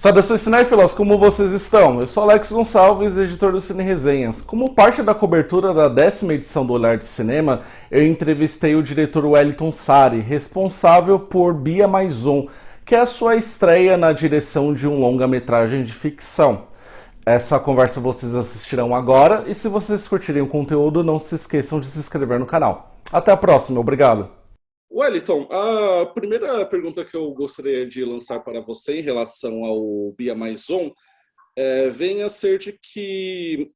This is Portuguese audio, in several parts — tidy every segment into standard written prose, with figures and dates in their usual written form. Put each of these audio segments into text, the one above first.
Saudações cinéfilos, como vocês estão? Eu sou Alex Gonçalves, editor do Cine Resenhas. Como parte da cobertura da 10ª edição do Olhar de Cinema, eu entrevistei o diretor Wellington Sari, responsável por Bia Mais Um, que é a sua estreia na direção de um longa-metragem de ficção. Essa conversa vocês assistirão agora, e se vocês curtirem o conteúdo, não se esqueçam de se inscrever no canal. Até a próxima, obrigado! Wellington, a primeira pergunta que eu gostaria de lançar para você em relação ao Bia Mais Um vem a ser de que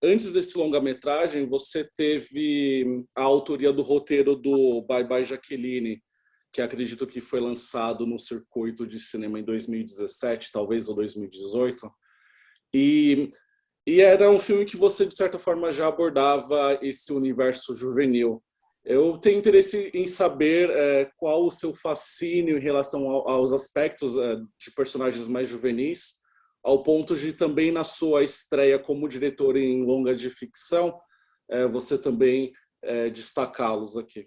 antes desse longa-metragem você teve a autoria do roteiro do Bye Bye Jaqueline, que acredito que foi lançado no circuito de cinema em 2017, talvez, ou 2018. E, e era um filme que você, de certa forma, já abordava esse universo juvenil. Eu tenho interesse em saber qual o seu fascínio em relação aos aspectos de personagens mais juvenis, ao ponto de também na sua estreia como diretor em longas de ficção, você também destacá-los aqui.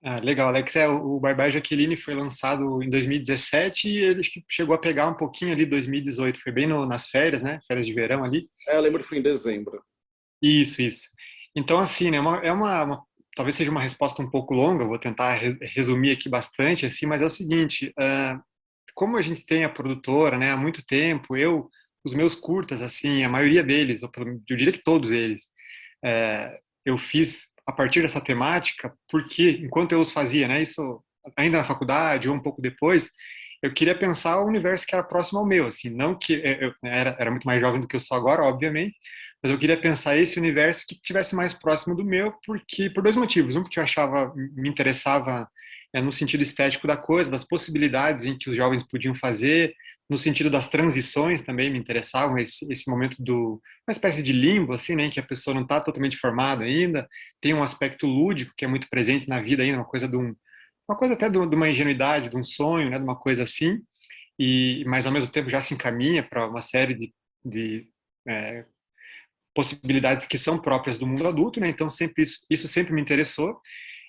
Ah, legal, Alex. O Bye Bye Jaqueline foi lançado em 2017 e ele acho que chegou a pegar um pouquinho ali 2018. Foi bem nas férias, né? Férias de verão ali. Eu lembro que foi em dezembro. Isso. Então, assim, né? Talvez seja uma resposta um pouco longa, eu vou tentar resumir aqui bastante, assim, mas é o seguinte, como a gente tem a produtora, né, há muito tempo, os meus curtas, assim, a maioria deles, eu diria que todos eles, eu fiz a partir dessa temática, porque enquanto eu os fazia, né, isso ainda na faculdade ou um pouco depois, eu queria pensar o universo que era próximo ao meu, assim, não que eu era muito mais jovem do que eu sou agora, obviamente, mas eu queria pensar esse universo que tivesse mais próximo do meu, porque por dois motivos. Um, porque eu achava, me interessava no sentido estético da coisa, das possibilidades em que os jovens podiam fazer, no sentido das transições também me interessavam, esse momento uma espécie de limbo, assim, né, em que a pessoa não está totalmente formada ainda, tem um aspecto lúdico que é muito presente na vida ainda, uma coisa até de uma ingenuidade, de um sonho, né, de uma coisa assim, mas ao mesmo tempo já se encaminha para uma série de possibilidades que são próprias do mundo adulto, né? Então sempre isso sempre me interessou.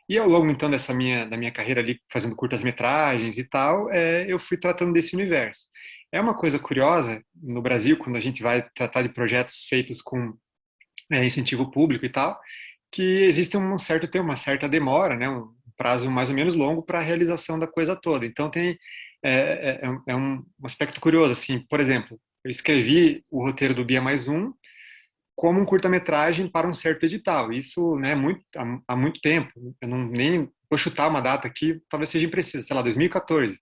E ao longo então da minha carreira ali fazendo curtas-metragens e tal, eu fui tratando desse universo. É uma coisa curiosa no Brasil quando a gente vai tratar de projetos feitos com incentivo público e tal, que existe um certo tempo, uma certa demora, né? Um prazo mais ou menos longo para a realização da coisa toda. Então tem um aspecto curioso assim. Por exemplo, eu escrevi o roteiro do Bia Mais Um como um curta-metragem para um certo edital. Isso, né, há muito tempo. Eu não nem vou chutar uma data aqui, talvez seja imprecisa, sei lá, 2014.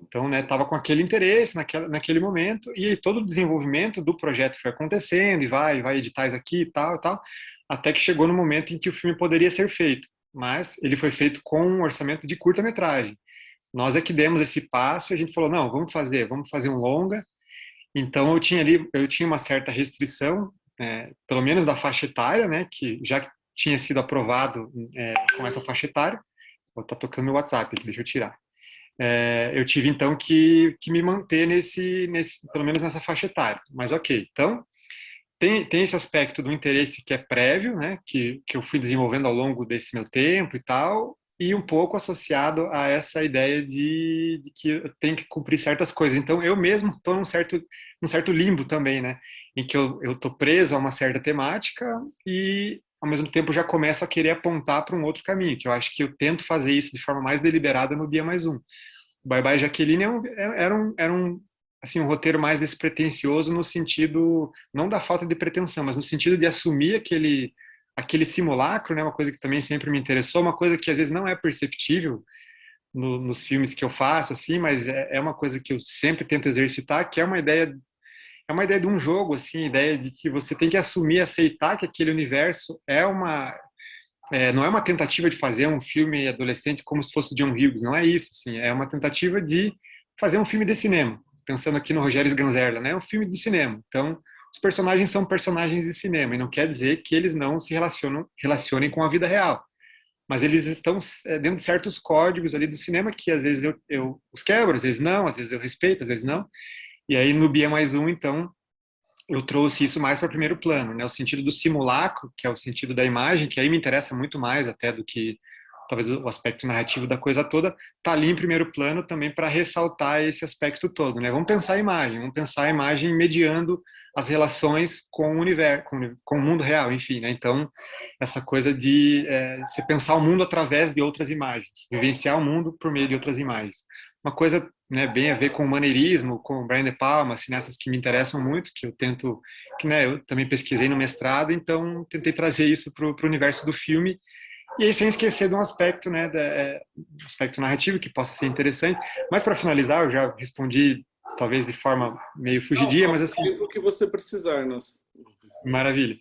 Então, né, estava com aquele interesse naquele momento e todo o desenvolvimento do projeto foi acontecendo e vai editais aqui e tal, até que chegou no momento em que o filme poderia ser feito. Mas ele foi feito com um orçamento de curta-metragem. Nós é que demos esse passo e a gente falou, não, vamos fazer um longa. Então eu tinha uma certa restrição, pelo menos da faixa etária, né, que já tinha sido aprovado com essa faixa etária. Vou estar tocando meu WhatsApp aqui, deixa eu tirar. Eu tive então que me manter pelo menos nessa faixa etária. Mas ok, então tem esse aspecto do interesse que é prévio, né, que eu fui desenvolvendo ao longo desse meu tempo e tal, e um pouco associado a essa ideia de que eu tenho que cumprir certas coisas. Então, eu mesmo estou num certo limbo também, né, em que eu estou preso a uma certa temática e, ao mesmo tempo, já começo a querer apontar para um outro caminho, que eu acho que eu tento fazer isso de forma mais deliberada no Bia Mais Um. O Bye Bye Jaqueline era um assim, um roteiro mais despretensioso no sentido, não da falta de pretensão, mas no sentido de assumir aquele simulacro, né, uma coisa que também sempre me interessou, uma coisa que às vezes não é perceptível nos filmes que eu faço, assim, mas é uma coisa que eu sempre tento exercitar, que é uma ideia de um jogo, assim, a ideia de que você tem que assumir, aceitar que aquele universo não é uma tentativa de fazer um filme adolescente como se fosse John Hughes, não é isso, assim, é uma tentativa de fazer um filme de cinema, pensando aqui no Rogério Sganzerla, né, um filme de cinema. Então, os personagens são personagens de cinema, e não quer dizer que eles não se relacionem com a vida real, mas eles estão dentro de certos códigos ali do cinema que às vezes eu os quebro, às vezes não, às vezes eu respeito, às vezes não, e aí no Bia Mais Um, então, eu trouxe isso mais para primeiro plano, né? O sentido do simulacro, que é o sentido da imagem, que aí me interessa muito mais até talvez o aspecto narrativo da coisa toda, está ali em primeiro plano também para ressaltar esse aspecto todo, né? Vamos pensar a imagem mediando as relações com o universo, com o mundo real, enfim, né? Então, essa coisa de você pensar o mundo através de outras imagens, vivenciar o mundo por meio de outras imagens. Uma coisa, né, bem a ver com o maneirismo, com o Brian De Palma, cineastas que me interessam muito, que eu tento, que, né, eu também pesquisei no mestrado, então tentei trazer isso para o universo do filme, e aí sem esquecer de um aspecto, né, aspecto narrativo que possa ser interessante. Mas para finalizar, eu já respondi talvez de forma meio fugidia, mas assim, O que você precisar, nossa. maravilha.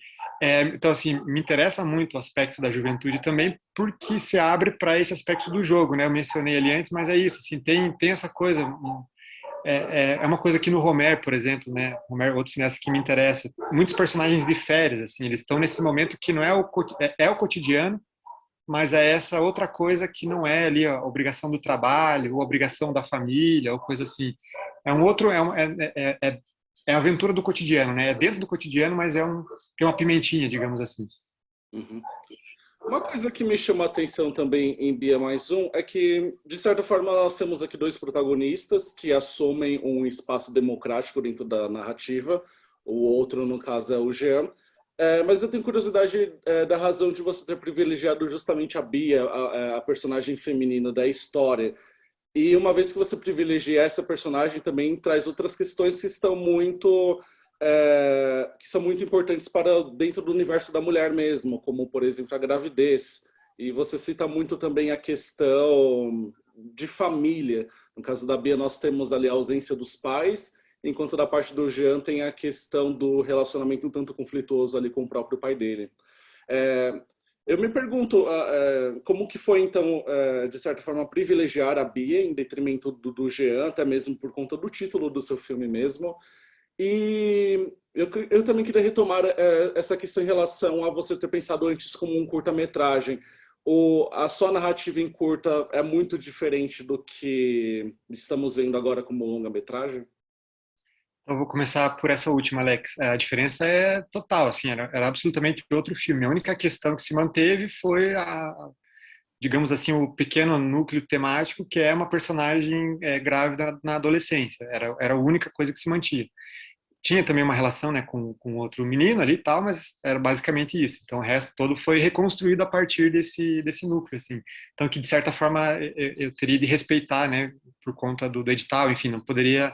Então, assim, me interessa muito o aspecto da juventude também, porque se abre para esse aspecto do jogo, né? Eu mencionei ali antes, mas é isso, assim, tem essa coisa. É uma coisa que no Homer, por exemplo, né? Homer, outro cineasta que me interessa, muitos personagens de férias, assim, eles estão nesse momento que não é o cotidiano, mas é essa outra coisa que não é ali a obrigação do trabalho, ou a obrigação da família, ou coisa assim. É um outro, é a aventura do cotidiano, né? É dentro do cotidiano, mas tem uma pimentinha, digamos assim. Uhum. Uma coisa que me chama a atenção também em Bia Mais Um é que, de certa forma, nós temos aqui dois protagonistas que assumem um espaço democrático dentro da narrativa. O outro, no caso, é o Jean. Mas eu tenho curiosidade da razão de você ter privilegiado justamente a Bia, a personagem feminina da história. E uma vez que você privilegia essa personagem, também traz outras questões que estão muito que são muito importantes para dentro do universo da mulher mesmo, como por exemplo a gravidez. E você cita muito também a questão de família. No caso da Bia, nós temos ali a ausência dos pais, enquanto da parte do Jean tem a questão do relacionamento um tanto conflituoso ali com o próprio pai dele. É, eu me pergunto como que foi, então, de certa forma, privilegiar a Bia em detrimento do Jean, até mesmo por conta do título do seu filme mesmo. E eu também queria retomar essa questão em relação a você ter pensado antes como um curta-metragem. A sua narrativa em curta é muito diferente do que estamos vendo agora como longa-metragem? Eu vou começar por essa última, Alex. A diferença é total, assim, era absolutamente outro filme. A única questão que se manteve foi digamos assim, o pequeno núcleo temático, que é uma personagem grávida na adolescência. Era a única coisa que se mantinha. Tinha também uma relação, né, com outro menino ali e tal, mas era basicamente isso. Então o resto todo foi reconstruído a partir desse núcleo, assim. Então que de certa forma eu teria de respeitar, né, por conta do edital, enfim, não poderia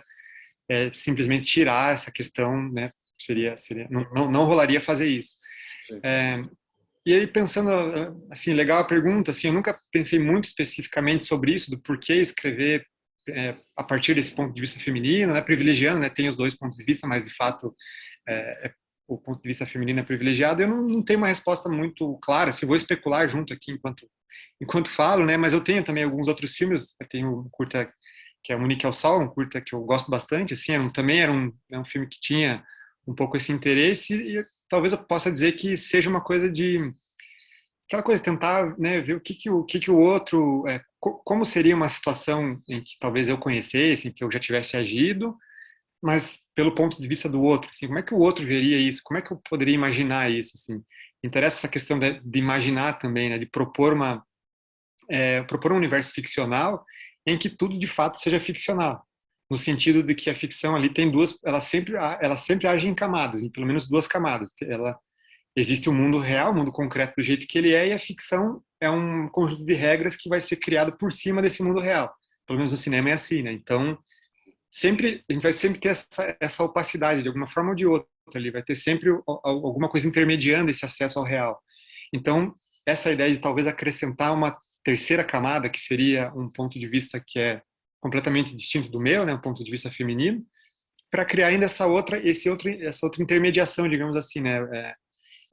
simplesmente tirar essa questão, né, seria não rolaria fazer isso. Sim. E aí pensando, assim, legal a pergunta, assim, eu nunca pensei muito especificamente sobre isso, do porquê escrever a partir desse ponto de vista feminino, né, privilegiando, né, tem os dois pontos de vista, mas de fato o ponto de vista feminino é privilegiado. Eu não tenho uma resposta muito clara, se vou especular junto aqui enquanto falo, né, mas eu tenho também alguns outros filmes, eu tenho um curta que é Munique ao Sol, um curta que eu gosto bastante, assim, também era um filme que tinha um pouco esse interesse, e talvez eu possa dizer que seja uma coisa aquela coisa de tentar, né, ver o que o outro, como seria uma situação em que talvez eu conhecesse, em que eu já tivesse agido, mas pelo ponto de vista do outro, assim, como é que o outro veria isso, como é que eu poderia imaginar isso, assim. Interessa essa questão de imaginar também, né, de propor um universo ficcional em que tudo de fato seja ficcional, no sentido de que a ficção ali tem ela sempre age em camadas, em pelo menos duas camadas. Existe o mundo real, o mundo concreto do jeito que ele é, e a ficção é um conjunto de regras que vai ser criado por cima desse mundo real. Pelo menos no cinema é assim, né? Então, a gente vai sempre ter essa opacidade, de alguma forma ou de outra. Ali vai ter sempre alguma coisa intermediando esse acesso ao real. Então, essa ideia de talvez acrescentar uma terceira camada, que seria um ponto de vista que é completamente distinto do meu, né, um ponto de vista feminino, para criar ainda essa outra intermediação, digamos assim, né,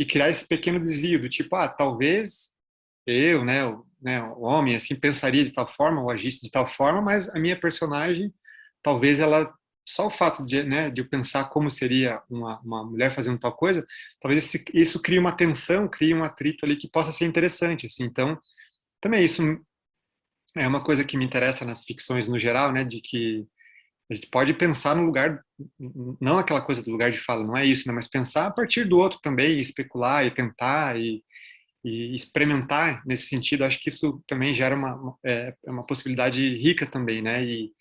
e criar esse pequeno desvio do tipo, talvez eu, o homem, assim, pensaria de tal forma ou agisse de tal forma, mas a minha personagem, talvez ela, só o fato de eu pensar como seria uma mulher fazendo tal coisa, talvez isso crie uma tensão, crie um atrito ali que possa ser interessante, assim. Então, também isso é uma coisa que me interessa nas ficções no geral, né, de que a gente pode pensar no lugar, não aquela coisa do lugar de fala, não é isso, né, mas pensar a partir do outro também, e especular e tentar, e e experimentar nesse sentido, acho que isso também gera uma possibilidade rica também, né? E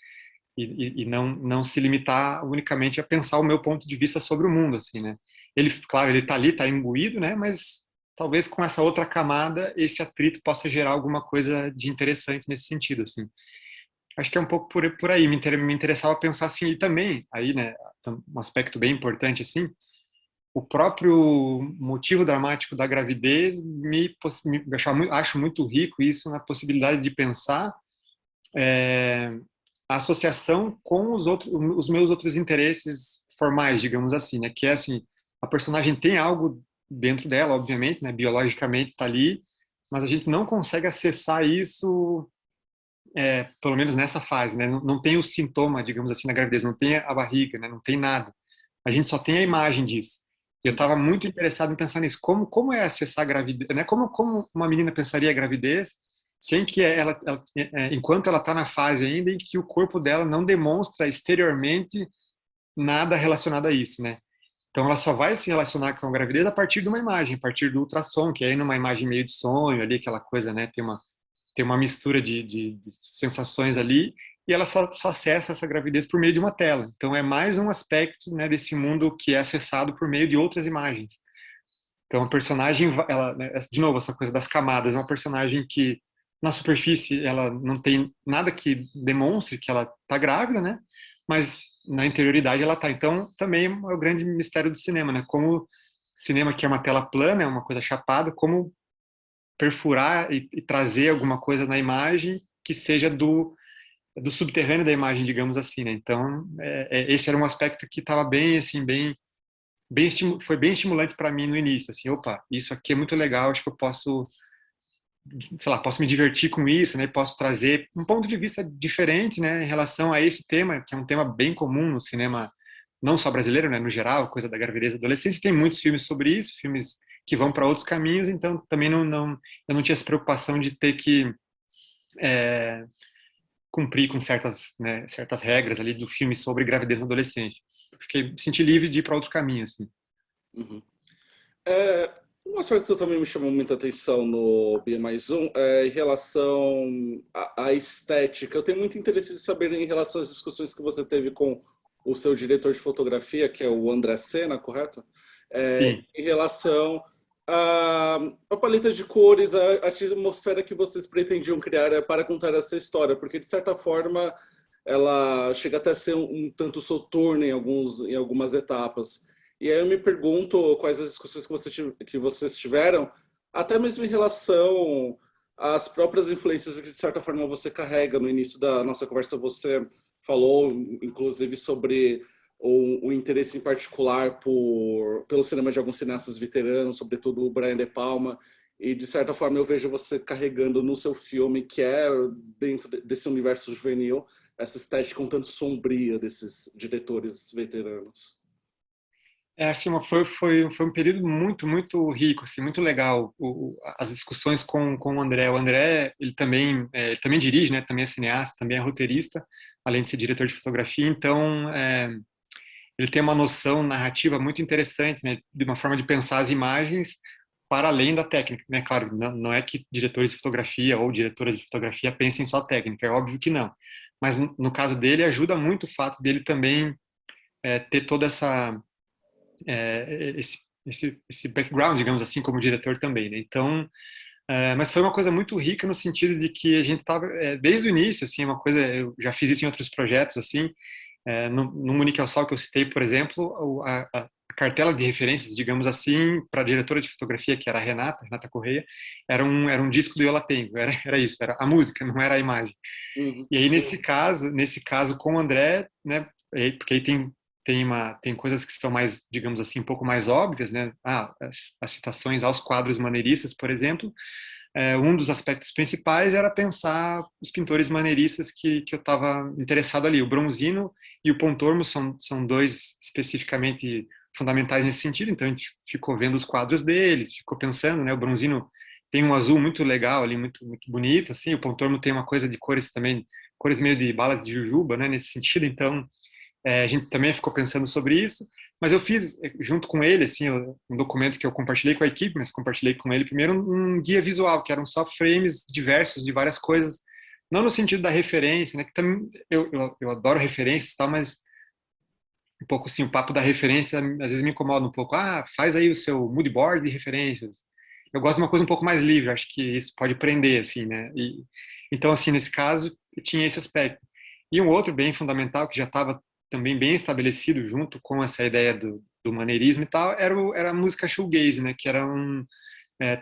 não se limitar unicamente a pensar o meu ponto de vista sobre o mundo, assim, né? Ele, claro, ele está ali, está imbuído, né? Mas talvez com essa outra camada, esse atrito possa gerar alguma coisa de interessante nesse sentido, assim. Acho que é um pouco por aí, me interessava pensar assim, e também, aí, né, um aspecto bem importante, assim, o próprio motivo dramático da gravidez acho muito rico isso na possibilidade de pensar a associação com os meus outros interesses formais, digamos assim, né? Que é assim, a personagem tem algo dentro dela, obviamente, né? Biologicamente está ali, mas a gente não consegue acessar isso, pelo menos nessa fase, né? Não tem o sintoma, digamos assim, na gravidez, não tem a barriga, né? Não tem nada. A gente só tem a imagem disso. Eu estava muito interessado em pensar nisso. Como é acessar a gravidez, né? Como uma menina pensaria a gravidez sem que enquanto ela está na fase ainda em que o corpo dela não demonstra exteriormente nada relacionado a isso, né? Então ela só vai se relacionar com a gravidez a partir de uma imagem, a partir do ultrassom, que é numa imagem meio de sonho ali, aquela coisa, né? Tem uma mistura de sensações ali, e ela só acessa essa gravidez por meio de uma tela. Então é mais um aspecto, né, desse mundo que é acessado por meio de outras imagens. Então a personagem, ela, né, de novo, essa coisa das camadas, é uma personagem que na superfície ela não tem nada que demonstre que ela está grávida, né? Mas na interioridade ela está. Então também é o grande mistério do cinema, né? Como cinema que é uma tela plana, é uma coisa chapada, como perfurar e trazer alguma coisa na imagem que seja do subterrâneo da imagem, digamos assim, né? Então, esse era um aspecto que estava bem, assim, foi bem estimulante para mim no início, assim, opa, isso aqui é muito legal, acho que eu posso, sei lá, posso me divertir com isso, né? Posso trazer um ponto de vista diferente, né, em relação a esse tema, que é um tema bem comum no cinema, não só brasileiro, né, no geral, coisa da gravidez e adolescência. Tem muitos filmes sobre isso, filmes que vão para outros caminhos, então também eu não tinha essa preocupação de ter que é, cumprir com certas regras ali do filme sobre gravidez na adolescência. Eu senti livre de ir para outro caminho, assim. Uhum. É, um aspecto que também me chamou muita atenção no Bia Mais Um é em relação à estética. Eu tenho muito interesse de saber em relação às discussões que você teve com o seu diretor de fotografia, que é o André Sena, correto? Sim. Em relação à paleta de cores, a atmosfera que vocês pretendiam criar para contar essa história, porque de certa forma ela chega até a ser um tanto soturna em algumas etapas. E aí eu me pergunto quais as discussões que vocês tiveram, até mesmo em relação às próprias influências que, de certa forma, você carrega. No início da nossa conversa, você falou, inclusive, sobre o interesse em particular pelo cinema de alguns cineastas veteranos, sobretudo o Brian De Palma, e, de certa forma, eu vejo você carregando no seu filme, que é dentro desse universo juvenil, essa estética um tanto sombria desses diretores veteranos. Assim, foi um período muito, muito rico, assim, muito legal. As discussões com o André. O André, ele também dirige, né? Também é cineasta, também é roteirista, além de ser diretor de fotografia. Então, ele tem uma noção narrativa muito interessante, né? De uma forma de pensar as imagens para além da técnica, né? Claro, não é que diretores de fotografia ou diretoras de fotografia pensem só técnica, é óbvio que não. Mas no caso dele, ajuda muito o fato dele também ter toda esse background, digamos assim, como diretor também, né? Então, mas foi uma coisa muito rica no sentido de que a gente estava, desde o início, assim, uma coisa, eu já fiz isso em outros projetos, assim, no Munique ao Sol que eu citei, por exemplo, a cartela de referências, digamos assim, para a diretora de fotografia, que era a Renata Correia, era um disco do Yola Tengo, era isso, era a música, não era a imagem. Uhum. E aí, nesse caso com o André, né, porque aí tem coisas que são mais, digamos assim, um pouco mais óbvias, né? As citações aos quadros maneiristas, por exemplo. Um dos aspectos principais era pensar os pintores maneiristas que eu estava interessado ali. O Bronzino e o Pontormo são dois especificamente fundamentais nesse sentido, então a gente ficou vendo os quadros deles, ficou pensando, né? O Bronzino tem um azul muito legal ali, muito, muito bonito, assim. O Pontormo tem uma coisa de cores também, cores meio de bala de jujuba, né? Nesse sentido, então A gente também ficou pensando sobre isso, mas eu fiz, junto com ele, assim, um documento que eu compartilhei com a equipe, mas compartilhei com ele primeiro um guia visual, que eram só frames diversos de várias coisas, não no sentido da referência, né, que também eu adoro referências e tal, mas um pouco assim, o papo da referência às vezes me incomoda um pouco. Ah, faz aí o seu mood board de referências. Eu gosto de uma coisa um pouco mais livre, acho que isso pode prender, assim, né? Então, assim, nesse caso, eu tinha esse aspecto. E um outro bem fundamental, que já estava também bem estabelecido junto com essa ideia do maneirismo e tal, era a música shoegaze, né? Que era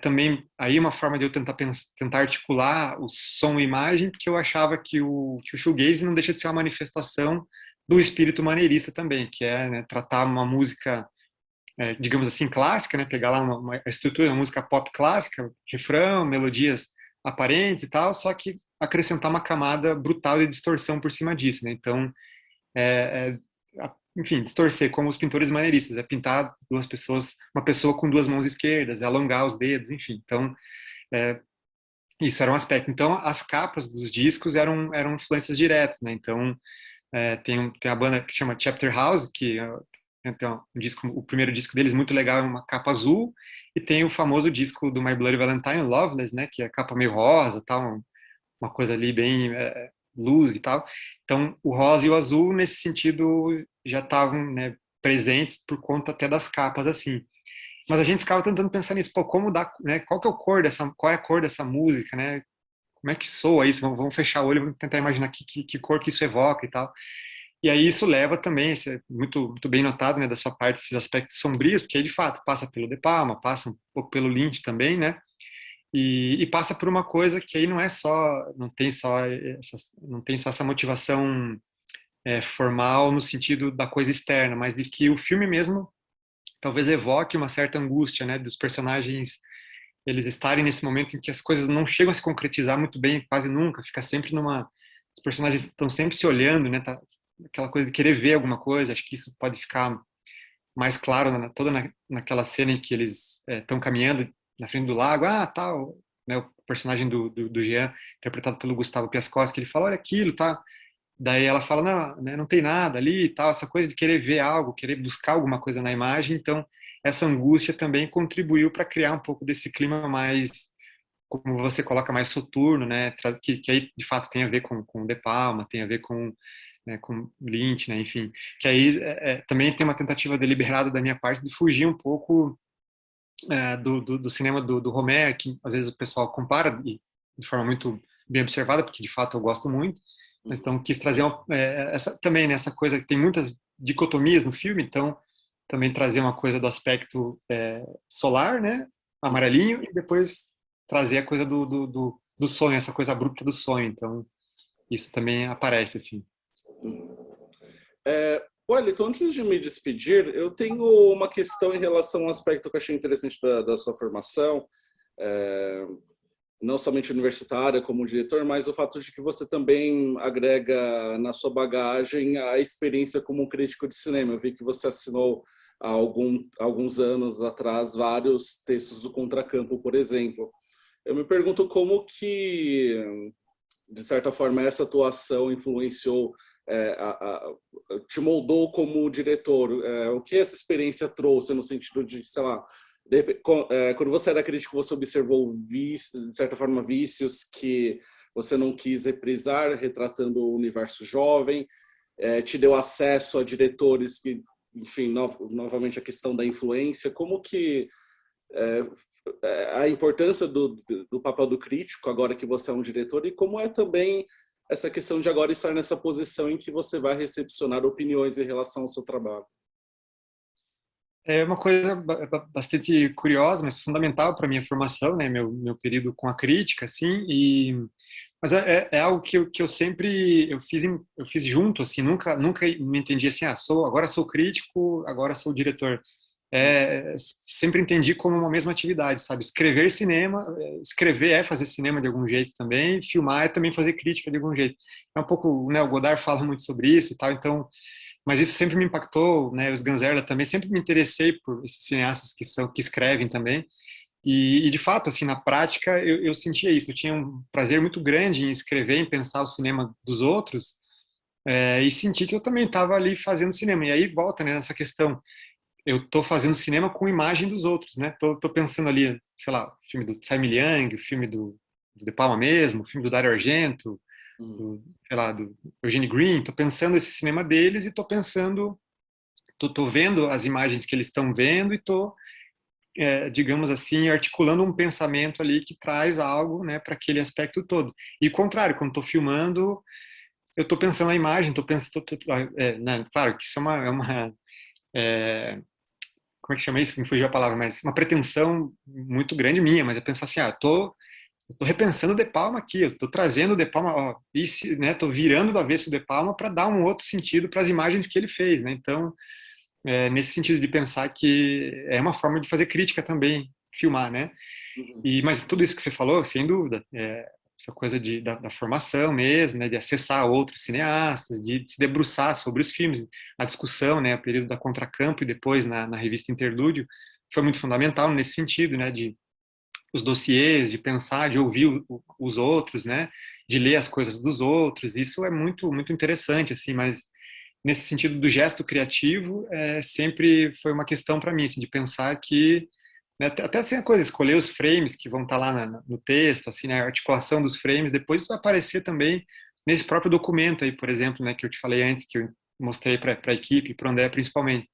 também aí uma forma de eu tentar articular o som e imagem, porque eu achava que o shoegaze não deixa de ser uma manifestação do espírito maneirista também, que é, né, tratar uma música, digamos assim, clássica, né, pegar lá uma estrutura, uma música pop clássica, refrão, melodias aparentes e tal, só que acrescentar uma camada brutal de distorção por cima disso, né? Então, enfim, distorcer como os pintores maneiristas, é pintar uma pessoa com duas mãos esquerdas, é alongar os dedos, enfim. Então, isso era um aspecto. Então, as capas dos discos eram influências diretas, né? Então, tem a banda que chama Chapter House, que tem um disco, o primeiro disco deles muito legal, é uma capa azul, e tem o famoso disco do My Bloody Valentine, Loveless, né, que é a capa meio rosa, tal, uma coisa ali bem luz e tal. Então, o rosa e o azul, nesse sentido, já estavam, né, presentes por conta até das capas, assim. Mas a gente ficava tentando pensar nisso, pô, como dá, né, qual é a cor dessa música, né? Como é que soa isso? Vamos fechar o olho, vamos tentar imaginar que cor que isso evoca e tal. E aí isso leva também, isso é muito, muito bem notado, né, da sua parte, esses aspectos sombrios, porque aí de fato passa pelo De Palma, passa um pouco pelo Lynch também, né? E passa por uma coisa que aí não tem só essa motivação formal no sentido da coisa externa, mas de que o filme mesmo talvez evoque uma certa angústia, né, dos personagens eles estarem nesse momento em que as coisas não chegam a se concretizar muito bem, quase nunca, fica sempre os personagens estão sempre se olhando, né, tá, aquela coisa de querer ver alguma coisa, acho que isso pode ficar mais claro naquela cena em que eles estão caminhando na frente do lago, tal, né, o personagem do Jean, interpretado pelo Gustavo Piascoski, ele fala, olha aquilo, tá, daí ela fala, não, né, não tem nada ali e tal, essa coisa de querer ver algo, querer buscar alguma coisa na imagem, então essa angústia também contribuiu para criar um pouco desse clima mais, como você coloca, mais soturno, né, que aí de fato tem a ver com De Palma, tem a ver com Lynch, né, enfim, que aí também tem uma tentativa deliberada da minha parte de fugir um pouco do cinema do Romer, que às vezes o pessoal compara de forma muito bem observada, porque de fato eu gosto muito, mas então quis trazer também nessa coisa que tem muitas dicotomias no filme, então também trazer uma coisa do aspecto solar, né, amarelinho, e depois trazer a coisa do sonho, essa coisa abrupta do sonho, então isso também aparece, assim. Wellington, antes de me despedir, eu tenho uma questão em relação ao aspecto que eu achei interessante da sua formação, não somente universitária como diretor, mas o fato de que você também agrega na sua bagagem a experiência como um crítico de cinema. Eu vi que você assinou há alguns anos atrás vários textos do Contracampo, por exemplo. Eu me pergunto como que, de certa forma, essa atuação influenciou, te moldou como diretor. O que essa experiência trouxe no sentido de, sei lá, quando você era crítico, você observou, de certa forma, vícios que você não quis reprisar, retratando o universo jovem, te deu acesso a diretores que, enfim, novamente a questão da influência, como que a importância do papel do crítico, agora que você é um diretor, e como é também essa questão de agora estar nessa posição em que você vai recepcionar opiniões em relação ao seu trabalho. É uma coisa bastante curiosa, mas fundamental para a minha formação, né, meu período com a crítica, assim, mas é algo que eu sempre eu fiz junto, assim, nunca me entendi assim, agora sou crítico, agora sou diretor. Sempre entendi como uma mesma atividade, sabe? Escrever cinema, escrever é fazer cinema de algum jeito também, filmar é também fazer crítica de algum jeito. É um pouco, né, o Godard fala muito sobre isso e tal, então, mas isso sempre me impactou, né? Os Ganzerla também, sempre me interessei por esses cineastas que escrevem também. E de fato, assim, na prática, eu sentia isso. Eu tinha um prazer muito grande em escrever, em pensar o cinema dos outros, e senti que eu também estava ali fazendo cinema. E aí volta, né, nessa questão. Eu estou fazendo cinema com imagem dos outros, né? Tô pensando ali, sei lá, o filme do Tsai Ming-liang, o filme do De Palma mesmo, o filme do Dario Argento, Uhum. do, sei lá, do Eugene Green. Tô pensando esse cinema deles e tô vendo as imagens que eles estão vendo e tô, digamos assim, articulando um pensamento ali que traz algo, né, para aquele aspecto todo. E o contrário, quando estou filmando, eu estou pensando na imagem, estou pensando, né, claro que isso é, como é que chama isso? Me fugiu a palavra, mas uma pretensão muito grande minha, mas é pensar assim, eu tô repensando o De Palma aqui, eu tô trazendo o De Palma, ó, né, tô virando do avesso o De Palma para dar um outro sentido para as imagens que ele fez, né? Então, nesse sentido de pensar que é uma forma de fazer crítica também, filmar, né? Uhum. Mas tudo isso que você falou, sem dúvida, essa coisa da formação mesmo, né, de acessar outros cineastas, de se debruçar sobre os filmes, a discussão, né, o período da Contracampo e depois na revista Interlúdio, foi muito fundamental nesse sentido, né, de os dossiês, de pensar, de ouvir os outros, né, de ler as coisas dos outros. Isso é muito muito interessante, assim, mas nesse sentido do gesto criativo, sempre foi uma questão para mim, assim, de pensar que, né, até assim a coisa, escolher os frames que vão estar lá no texto, assim, né, a articulação dos frames, depois isso vai aparecer também nesse próprio documento aí, por exemplo, né, que eu te falei antes, que eu mostrei para a equipe, para o André principalmente.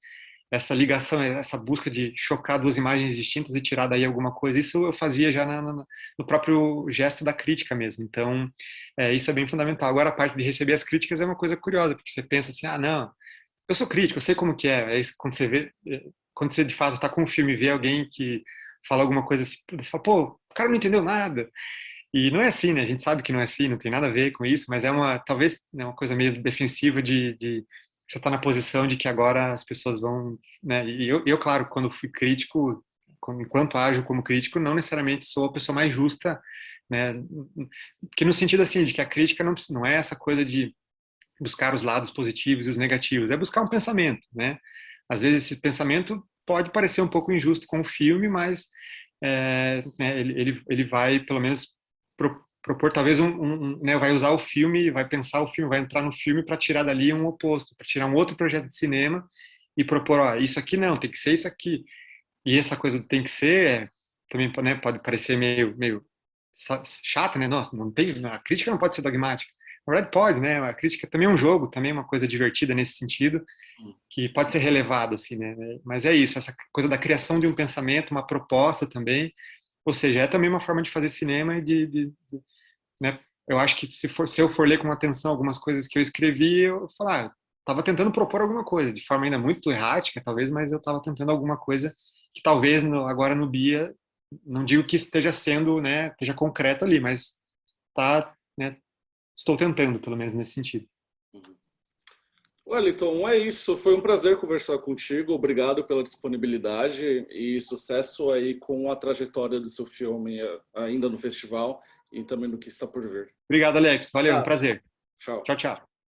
Essa ligação, essa busca de chocar duas imagens distintas e tirar daí alguma coisa, isso eu fazia já no próprio gesto da crítica mesmo. Então, isso é bem fundamental. Agora, a parte de receber as críticas é uma coisa curiosa, porque você pensa assim, ah, não, eu sou crítico, eu sei como que é. Aí, quando você vê, quando você de fato está com um filme e vê alguém que fala alguma coisa assim, você fala, pô, o cara não entendeu nada. E não é assim, né? A gente sabe que não é assim, não tem nada a ver com isso, mas talvez, né, uma coisa meio defensiva de você estar na posição de que agora as pessoas vão, né? E eu claro, quando fui crítico, enquanto ajo como crítico, não necessariamente sou a pessoa mais justa, né? Porque no sentido assim, de que a crítica não é essa coisa de buscar os lados positivos e os negativos, é buscar um pensamento, né? Às vezes esse pensamento pode parecer um pouco injusto com o filme, mas né, ele vai pelo menos propor talvez né, vai usar o filme, vai pensar o filme, vai entrar no filme para tirar dali um oposto, para tirar um outro projeto de cinema e propor, ó, isso aqui não, tem que ser isso aqui. E essa coisa do tem que ser também, né, pode parecer meio chata, né? Nossa, não tem, a crítica não pode ser dogmática. Na verdade, pode, né? A crítica também é um jogo, também é uma coisa divertida nesse sentido, que pode ser relevado, assim, né? Mas é isso, essa coisa da criação de um pensamento, uma proposta também, ou seja, é também uma forma de fazer cinema e né? Eu acho que se eu for ler com atenção algumas coisas que eu escrevi, eu falar, estava tentando propor alguma coisa, de forma ainda muito errática, talvez, mas eu estava tentando alguma coisa que talvez agora no Bia, não digo que esteja sendo, né, esteja concreto ali, mas tá, né, estou tentando, pelo menos nesse sentido. Wellington, é isso. Foi um prazer conversar contigo. Obrigado pela disponibilidade e sucesso aí com a trajetória do seu filme ainda no festival e também no que está por vir. Obrigado, Alex. Valeu, um Abraço. prazer. Tchau. Tchau, tchau.